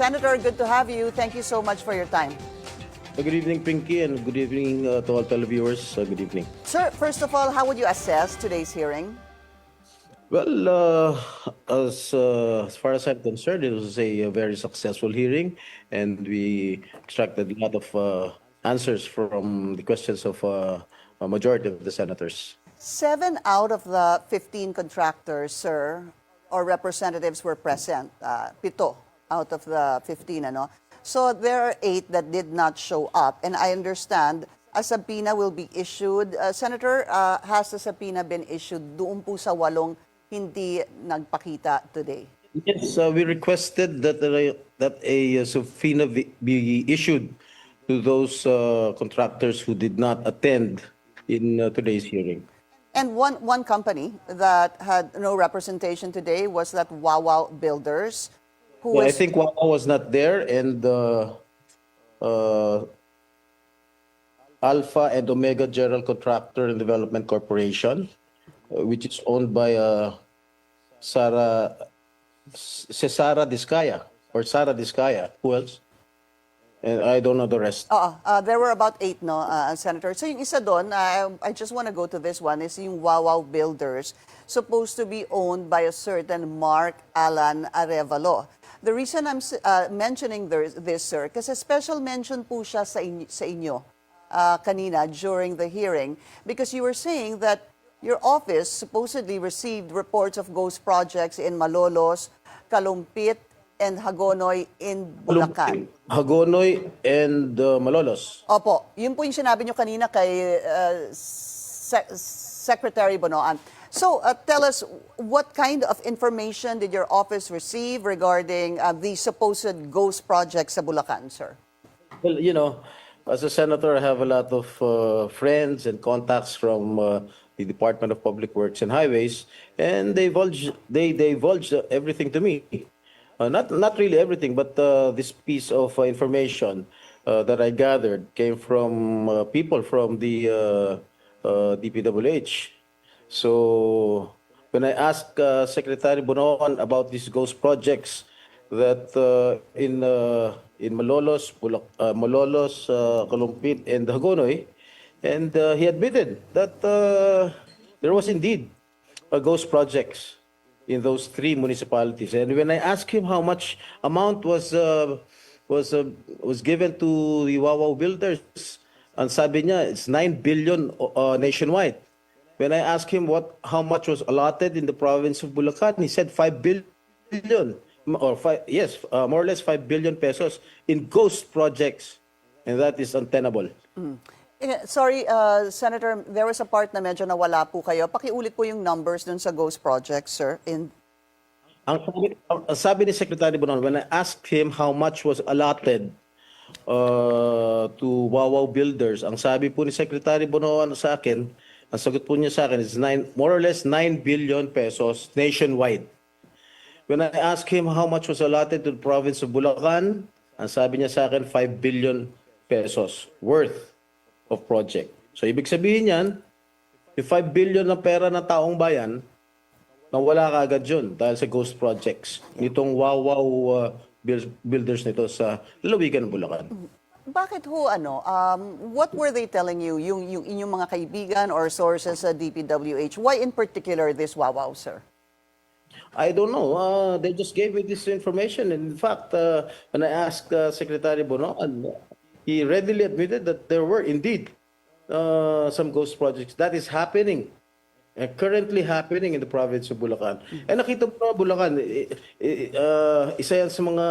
Senator, good to have you. Thank you so much for your time. Good evening, Pinky, and good evening to all televiewers. Good evening. Sir, first of all, how would you assess today's hearing? Well, as far as I'm concerned, it was a very successful hearing, and we extracted a lot of answers from the questions of a majority of the senators. 7 out of the 15 contractors, sir, or representatives were present. Pito out of the 15, ano? So there are 8 that did not show up, and I understand a subpoena will be issued. Senator, has the subpoena been issued doon po sa 8 hindi nagpakita today? Yes, we requested that a subpoena be issued to those contractors who did not attend in today's hearing. And one company that had no representation today was that Wawa Builders, who Yeah, I is think Wawa was not there, and Alpha and Omega General Contractor and Development Corporation, which is owned by Sara Diskaya or Sara Diskaya. Who else? And I don't know the rest. there were about 8, no, Senator. So yung isa doon, I just want to go to this one, is yung Wawa Builders, supposed to be owned by a certain Mark Alan Arevalo. The reason I'm mentioning this, sir, kasi special mention po siya sa inyo kanina during the hearing, because you were saying that your office supposedly received reports of ghost projects in Malolos, Kalumpit, and Hagonoy in Bulacan. Hagonoy and Malolos. Opo, yun po yung sinabi nyo kanina kay Secretary Bonoan. So tell us, what kind of information did your office receive regarding the supposed ghost projects sa Bulacan, sir? Well, you know, as a senator, I have a lot of friends and contacts from the Department of Public Works and Highways, and they divulged everything to me. Not really everything, but this piece of information that I gathered came from people from the DPWH. So when I asked Secretary Bonoan about these ghost projects that in Malolos, Kalumpit, and Hagonoy, and he admitted that there was indeed a ghost projects in those 3 municipalities. And when I asked him how much amount was given to the Wawa Builders, ang sabi niya, it's 9 billion nationwide. When I asked him how much was allotted in the province of Bulacan, he said 5 billion, or more or less 5 billion pesos in ghost projects, and that is untenable. Sorry, Senator, there was a part na medyo nawala po kayo. Pakiulit po yung numbers dun sa ghost projects, sir. Ang sabi ni Secretary Bonoan, when I asked him how much was allotted to Wawa Builders, ang sabi po ni Secretary Bonoan sa akin, ang sagot po niya sa akin is more or less 9 billion pesos nationwide. When I asked him how much was allotted to the province of Bulacan, ang sabi niya sa akin 5 billion pesos worth of project. So ibig sabihin yan, yung 5 billion na pera ng taong bayan, nawala kaagad yun dahil sa ghost projects nitong Wawaw Builders nito sa lalawigan ng Bulacan. Bakit ho, what were they telling you, yung inyong mga kaibigan or sources sa DPWH? Why in particular this Wawaw, sir? I don't know. They just gave me this information. And in fact, when I asked Secretary Bonoan, he readily admitted that there were indeed some ghost projects. That is happening, currently happening in the province of Bulacan. And nakita mo na Bulacan, isa yan sa mga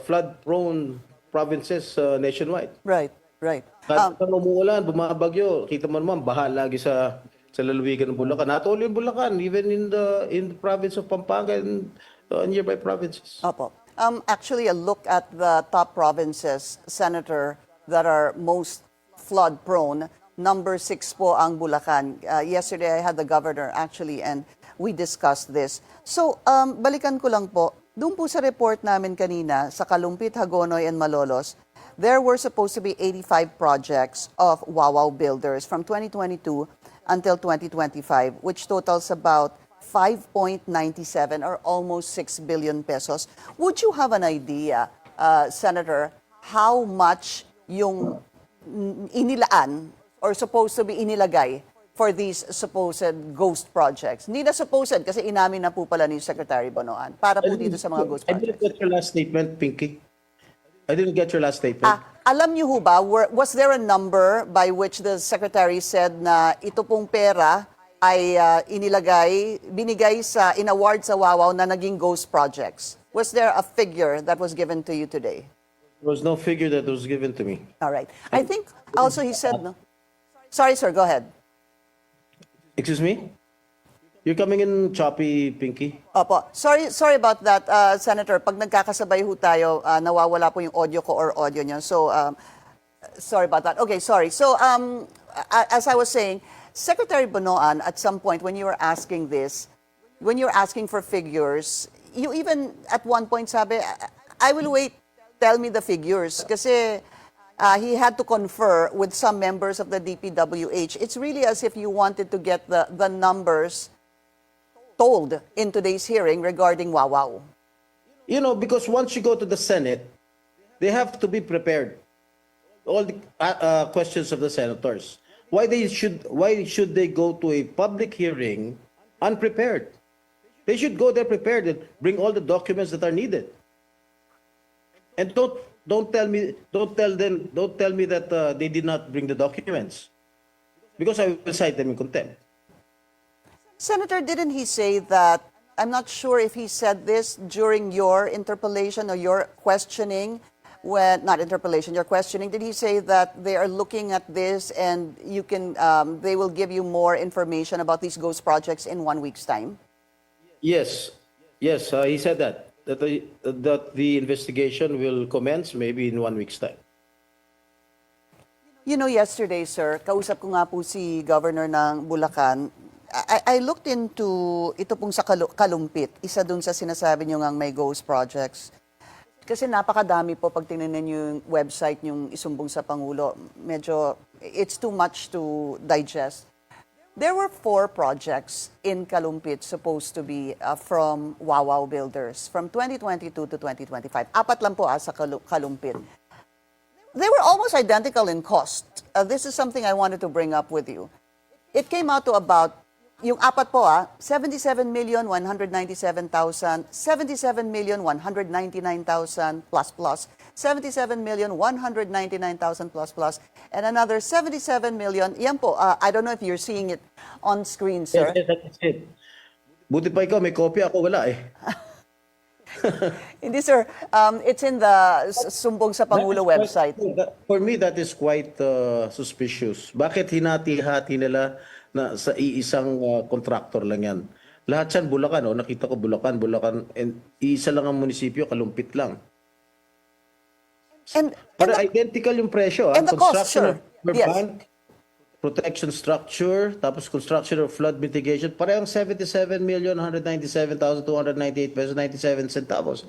flood-prone provinces nationwide. Right. Kahit umuulan, bumabagyo, kita mo naman, baha lagi sa lalawigan ng Bulacan. Not only in Bulacan, even in the province of Pampanga and nearby provinces. Opo. Actually, a look at the top provinces, Senator, that are most flood-prone. Number 6 po ang Bulacan. Yesterday, I had the governor actually, and we discussed this. So, balikan ko lang po. Doon po sa report namin kanina, sa Kalumpit, Hagonoy, and Malolos, there were supposed to be 85 projects of Wawaw Builders from 2022 until 2025, which totals about 5.97 or almost 6 billion pesos. Would you have an idea, Senator, how much yung inilaan or supposed to be inilagay for these supposed ghost projects? Hindi na supposed kasi inamin na po pala ni Secretary Bonoan para po dito sa mga ghost I didn't projects. get your last statement, Pinky. I didn't get your last statement. Alam niyo ho ba, was there a number by which the Secretary said na ito pong pera ay binigay in award sa Wawaw na naging ghost projects? Was there a figure that was given to you today? There was no figure that was given to me. All right. I think also he said, no. Sorry, sir, go ahead. Excuse me? You're coming in choppy, Pinky. Opo. Sorry about that, Senator. Pag nagkakasabay ho tayo, nawawala po yung audio ko or audio niyo. So, sorry about that. Okay, sorry. So, as I was saying, Secretary Bonoan, at some point when you were asking this, when you're asking for figures, you even at one point sabi, I will wait, tell me the figures. Kasi he had to confer with some members of the DPWH. It's really as if you wanted to get the numbers told in today's hearing regarding Wawaw. You know, because once you go to the Senate, they have to be prepared. All the questions of the senators. Why should they go to a public hearing unprepared? They should go there prepared and bring all the documents that are needed. And don't tell me that they did not bring the documents, because I will cite them in contempt. Senator, didn't he say that, I'm not sure if he said this during your interpellation or your questioning, not interpellation, your questioning, did he say that they are looking at this and they will give you more information about these ghost projects in 1 week's time? Yes, he said that the investigation will commence maybe in 1 week's time. You know, yesterday, sir, kausap ko nga po si Governor ng Bulacan. I looked into ito pong sa Kalumpit, isa dun sa sinasabi nyo ngang may ghost projects. Kasi napakadami po pag tinignan yung website yung isumbong sa Pangulo. Medyo, it's too much to digest. There were 4 projects in Kalumpit supposed to be from Wawaw Builders from 2022 to 2025. 4 lang po sa Kalumpit. They were almost identical in cost. This is something I wanted to bring up with you. It came out to about, yung 4 po 77,197,000, 77,199,000 plus, 77,199,000 plus, and another 77 million. Yan po, I don't know if you're seeing it on screen, sir. Yes, that's it. Buti pa ikaw, may kopya ako, wala eh. Hindi, sir. It's in the Sumbong sa Pangulo website. For me, that is quite suspicious. Bakit hinati-hati nila na sa iisang contractor lang yan? Lahat yan Bulacan, nakita ko Bulacan, and iisa lang ang munisipyo, Kalumpit lang. Pero identical yung presyo. And the cost, sure. Yes. Bank, protection structure, tapos construction of flood mitigation, parehong 77,197,298 pesos 97 centavos.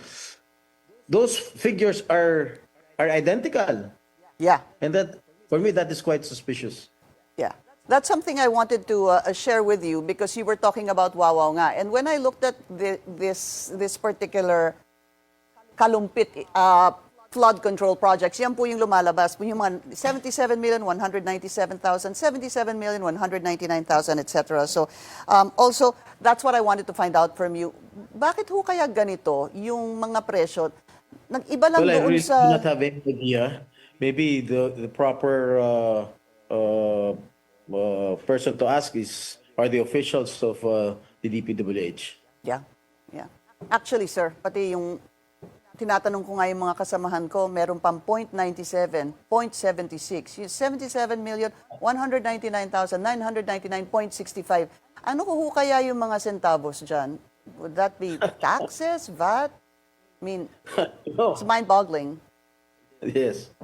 Those figures are identical. Yeah. And that, for me, that is quite suspicious. Yeah. That's something I wanted to share with you because you were talking about Wawaw nga. And when I looked at this particular Kalumpit flood control projects, yan po yung lumalabas. Yung mga 77,197,000, 77,199,000, etc. So, also, that's what I wanted to find out from you. Bakit ho kaya ganito yung mga presyo? Nag-iba lang I doon really sa... do not have any idea. Maybe the proper person to ask are the officials of the DPWH. Yeah. Actually, sir, pati yung tinatanong ko nga yung mga kasamahan ko, meron pang 0.97, 0.76, yung 77,199,999.65. Ano ko kaya yung mga centavos dyan? Would that be taxes, VAT? I mean, it's mind-boggling. Yes.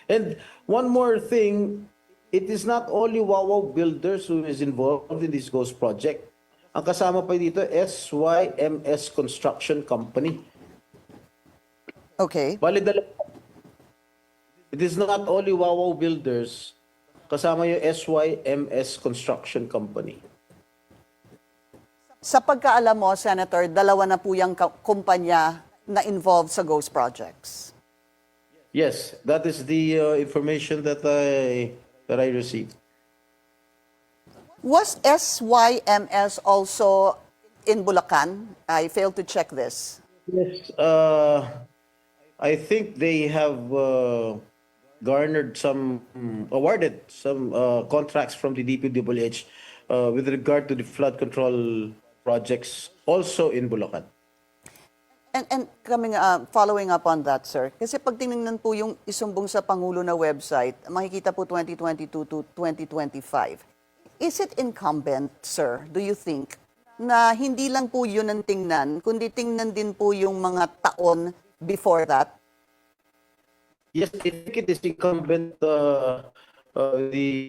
And one more thing, it is not only Wawaw Builders who is involved in this ghost project. Ang kasama pa dito, SYMS Construction Company. Okay. Bali, it is not only Wawaw Builders, kasama yung SYMS Construction Company. Sa pagkaalam mo, Senator, dalawa na po yung kumpanya na involved sa ghost projects. Yes, that is the information that I received. Was SYMS also in Bulacan? I failed to check this. Yes, I think they have garnered some, awarded some contracts from the DPWH with regard to the flood control projects also in Bulacan. And following up on that, sir, kasi pag tinignan po yung isumbong sa Pangulo na website, makikita po 2022 to 2025. Is it incumbent, sir, do you think, na hindi lang po yun ang tingnan, kundi tingnan din po yung mga taon before that? Yes, I think it is incumbent the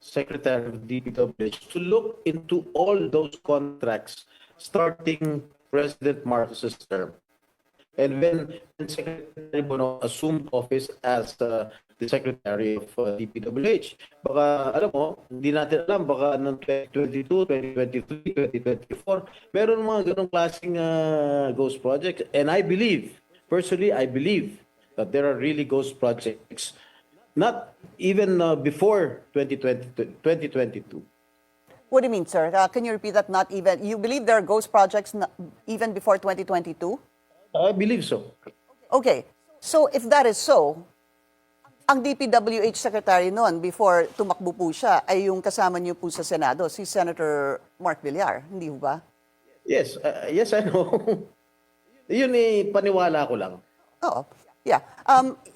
Secretary of DPWH to look into all those contracts starting President Marcos's term. And when Secretary Bono assumed office as the Secretary of DPWH, baka alam mo, hindi natin alam, baka ng 2022, 2023, 2024, meron mga ganong klaseng ghost projects. And I believe, personally, I believe that there are really ghost projects, not even before 2022. What do you mean, sir? Can you repeat that? Not even, you believe there are ghost projects even before 2022? I believe so. Okay, so if that is so, ang DPWH Secretary noon, before tumakbo po siya, ay yung kasama niyo po sa Senado, si Senator Mark Villar, hindi ho ba? Yes, yes, I know. Yun paniwala ko lang. Oo. Yeah.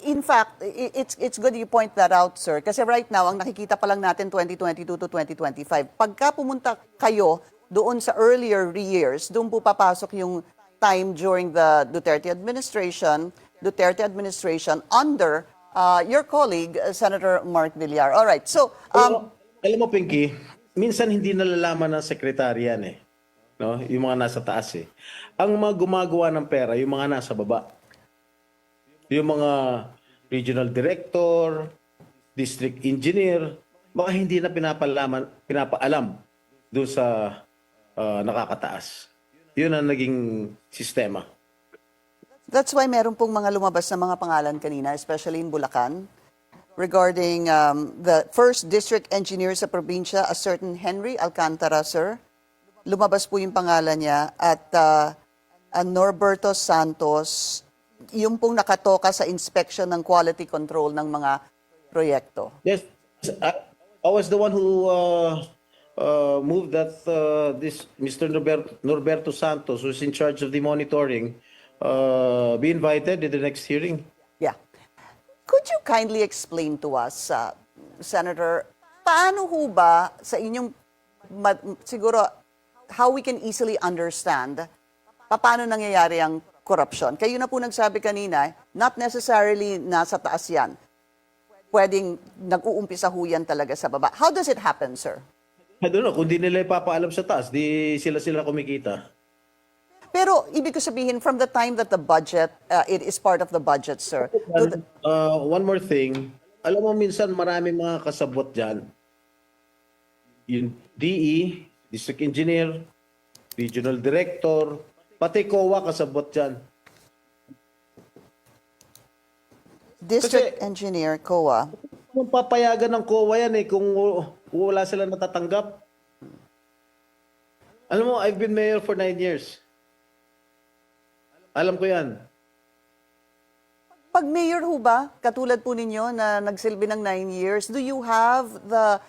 In fact, it's good you point that out, sir. Kasi right now, ang nakikita pa lang natin 2022 to 2025. Pagka pumunta kayo doon sa earlier years, doon po papasok yung time during the Duterte administration under your colleague, Senator Mark Villar. All right. So, alam mo, Pinky, minsan hindi nalalaman ng sekretary yan eh. No? Yung mga nasa taas eh. Ang mga gumagawa ng pera, yung mga nasa baba. Yung mga regional director, district engineer, baka hindi na pinapaalam doon sa nakakataas. Yun ang naging sistema. that's why meron pong mga lumabas na mga pangalan kanina, especially in Bulacan, regarding the first district engineer sa probinsya, a certain Henry Alcantara, sir. Lumabas po yung pangalan niya at Norberto Santos, yung pong nakatoka sa inspection ng quality control ng mga proyekto. Yes, I was the one who moved that this Mr. Norberto Santos, who's in charge of the monitoring, be invited in the next hearing. Yeah. Could you kindly explain to us, Senator, paano ho ba sa inyong, siguro, how we can easily understand, paano nangyayari ang corruption? Kayo na po nagsabi kanina, not necessarily nasa taas yan. Pwedeng nag-uumpisa ho yan talaga sa baba. How does it happen, sir? I don't know, kung di nila ipapaalam sa taas, di sila kumikita. Pero ibig ko sabihin, from the time that the budget, it is part of the budget, sir. One more thing, alam mo minsan maraming mga kasabot dyan. Yung DE, District Engineer, Regional Director, pati COA kasabot dyan. District Engineer, COA. Kung papayagan ng COA yan kung wala sila natatanggap. Alam mo, I've been mayor for 9 years. Alam ko yan. Pag mayor ho ba, katulad po ninyo na nagsilbi ng 9 years, do you have the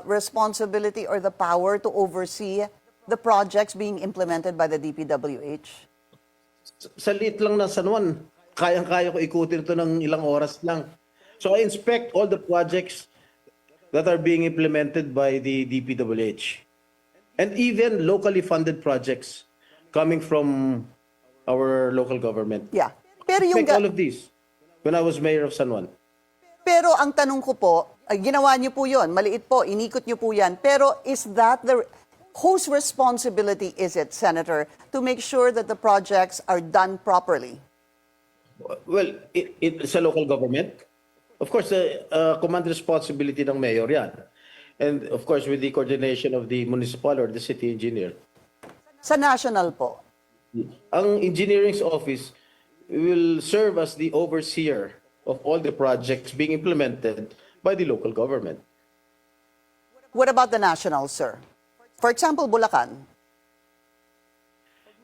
responsibility or the power to oversee the projects being implemented by the DPWH? Sa liit lang na San Juan, kayang-kaya ko ikutin ito ng ilang oras lang. So I inspect all the projects that are being implemented by the DPWH. And even locally funded projects coming from our local government. Yeah. Pero yung Inspect all of these when I was mayor of San Juan. Pero ang tanong ko po, ginawa niyo po 'yon, maliit po, inikot niyo po 'yan. Pero is that whose responsibility is it, Senator, to make sure that the projects are done properly? Well, it's a local government. Of course, command responsibility ng mayor yan. And of course, with the coordination of the municipal or the city engineer. Sa national po. Ang engineering's office will serve as the overseer of all the projects being implemented by the local government. What about the national, sir? For example, Bulacan.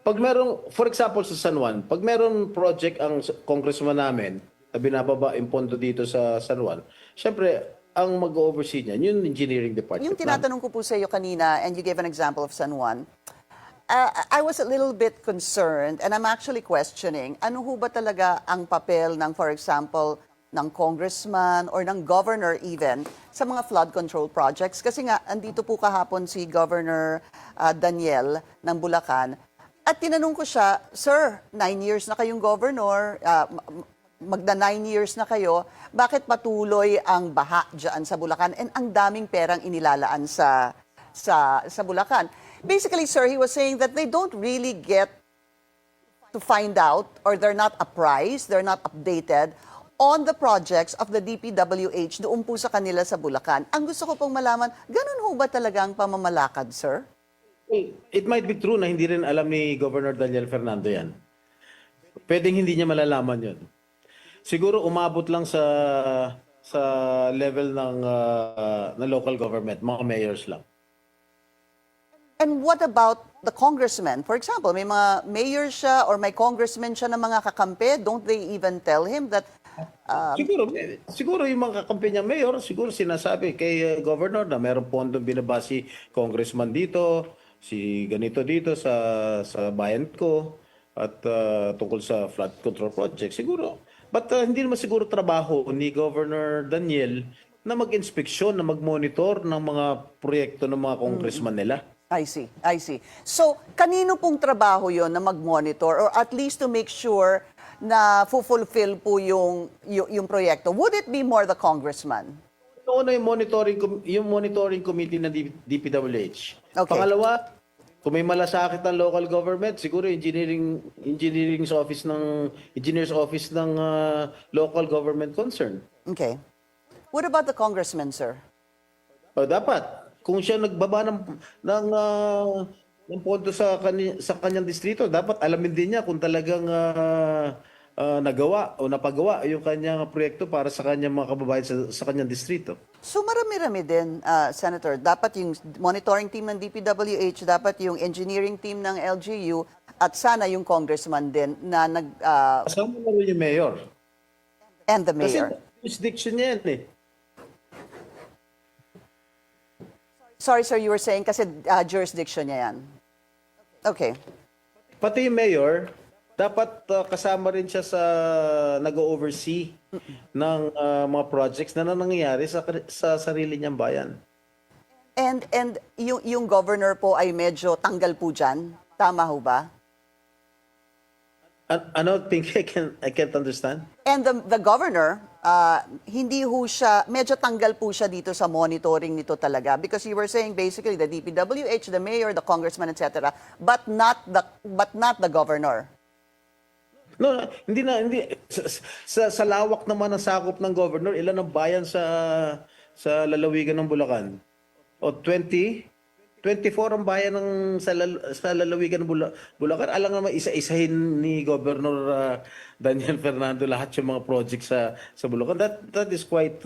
Pag merong, for example sa San Juan, pag merong project ang congressman namin na binababa yung pondo dito sa San Juan, syempre, ang mag-oversee niyan, yung engineering department. Yung tinatanong ko po sa iyo kanina, and you gave an example of San Juan, I was a little bit concerned and I'm actually questioning, ano ho ba talaga ang papel ng, for example, ng congressman or ng governor even sa mga flood control projects? Kasi nga, andito po kahapon si Governor Daniel ng Bulacan at tinanong ko siya, Sir, 9 years na kayong governor, magda 9 years na kayo, bakit patuloy ang baha dyan sa Bulacan and ang daming perang inilalaan sa Bulacan? Basically, sir, he was saying that they don't really get to find out or they're not apprised, they're not updated on the projects of the DPWH doon po sa kanila sa Bulacan. Ang gusto ko pong malaman, ganun ho ba talaga ang pamamalakad, sir? Well, it might be true na hindi rin alam ni Governor Daniel Fernando yan. Pwedeng hindi niya malalaman yun. Siguro umabot lang sa level ng local government, mga mayors lang. And what about the congressman? For example, may mga mayor siya or may congressman siya na mga kakampi. Don't they even tell him that... Siguro yung mga kakampi niya mayor, siguro sinasabi kay governor na mayroong pondong binaba si congressman dito, si ganito dito sa bayan ko at tungkol sa flood control project. Siguro. But hindi naman siguro trabaho ni Governor Daniel na mag-inspeksyon, na mag-monitor ng mga proyekto ng mga congressman nila. I see, I see. So, kanino pong trabaho yon na mag-monitor or at least to make sure na fulfill po yung proyekto? Would it be more the congressman? Una yung monitoring committee ng DPWH. Okay. Pangalawa, kung may malasakit ng local government, siguro engineer's office ng local government concern. Okay. What about the congressman, sir? Dapat kung siya nagbaba ng pondo sa kanyang distrito, dapat alamin din niya kung talagang nagawa o napagawa yung kanyang proyekto para sa kanyang mga kababayan sa kanyang distrito. So marami-rami din, Senator. Dapat yung monitoring team ng DPWH, dapat yung engineering team ng LGU, at sana yung congressman din na kasama na rin yung mayor. And the mayor. Kasi jurisdiction niya yan eh. Sorry, sir, you were saying kasi jurisdiction niya yan. Okay. Pati yung mayor, dapat kasama rin siya sa nag-oversee ng mga projects na nangyayari sa sarili niyang bayan. And yung governor po ay medyo tanggal po dyan. Tama ho ba? Ano? I can't understand. And the governor, hindi ho siya, medyo tanggal po siya dito sa monitoring nito talaga. Because you were saying basically the DPWH, the mayor, the congressman, etc. But not the governor. No, hindi. Sa lawak naman ng sakop ng governor, ilan ang bayan sa lalawigan ng Bulacan? O 24 ang bayan sa lalawigan ng Bulacan. Alam naman, isa-isahin ni Governor Daniel Fernando lahat yung mga projects sa Bulacan. That is quite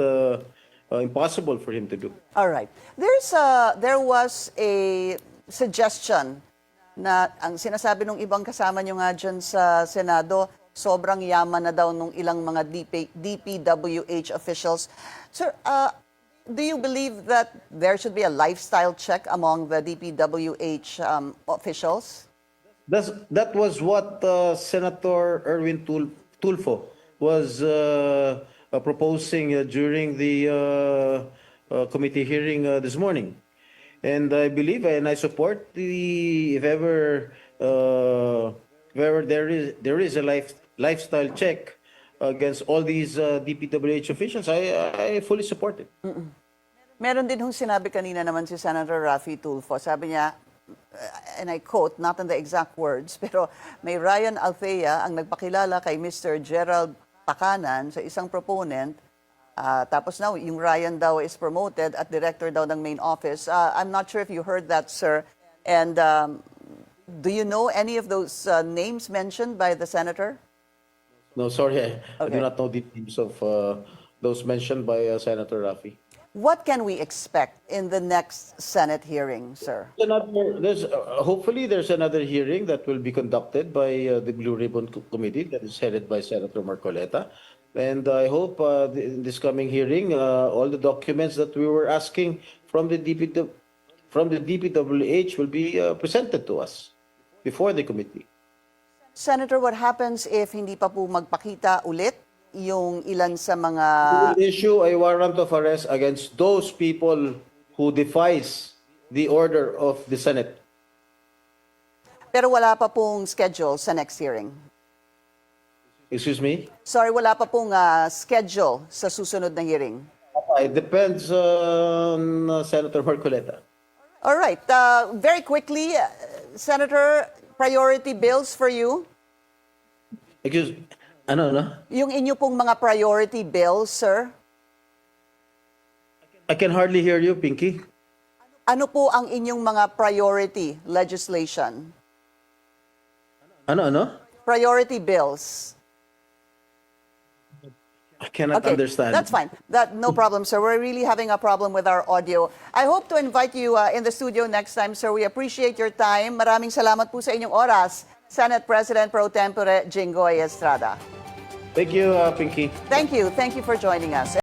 impossible for him to do. All right. There was a suggestion na ang sinasabi ng ibang kasama nyo nga dyan sa Senado, sobrang yaman na daw nung ilang mga DPWH officials. Sir, do you believe that there should be a lifestyle check among the DPWH officials? That was what Senator Erwin Tulfo was proposing during the committee hearing this morning. And I believe and I support if ever there is a lifestyle check against all these DPWH officials, I fully support it. Meron din hong sinabi kanina naman si Senator Raffy Tulfo. Sabi niya, and I quote, not in the exact words, pero may Ryan Althea ang nagpakilala kay Mr. Gerald Pakanan sa isang proponent. Tapos now, yung Ryan daw is promoted at director daw ng main office. I'm not sure if you heard that, sir. And Do you know any of those names mentioned by the senator? No, sorry, I do Okay. not know the names of those mentioned by Senator Rafi. What can we expect in the next Senate hearing, sir? Hopefully there's another hearing that will be conducted by the Blue Ribbon Committee that is headed by Senator Marcoleta. And I hope in this coming hearing, all the documents that we were asking from the DPWH will be presented to us before the committee. Senator, what happens if hindi pa po magpakita ulit yung ilan sa mga... We will issue a warrant of arrest against those people who defies the order of the Senate. Pero wala pa pong schedule sa next hearing. Excuse me? Sorry, wala pa pong schedule sa susunod na hearing. It depends on Senator Marcoleta. All right. Very quickly, Senator, priority bills for you? Ano? Yung inyo pong mga priority bills, sir? I can hardly hear you, Pinky. Ano po ang inyong mga priority legislation? Ano? Priority bills. I cannot understand. That's fine. No problem, sir. We're really having a problem with our audio. I hope to invite you in the studio next time, sir. We appreciate your time. Maraming salamat po sa inyong oras, Senate President Pro Tempore Jinggoy Estrada. Thank you, Pinky. Thank you. Thank you for joining us.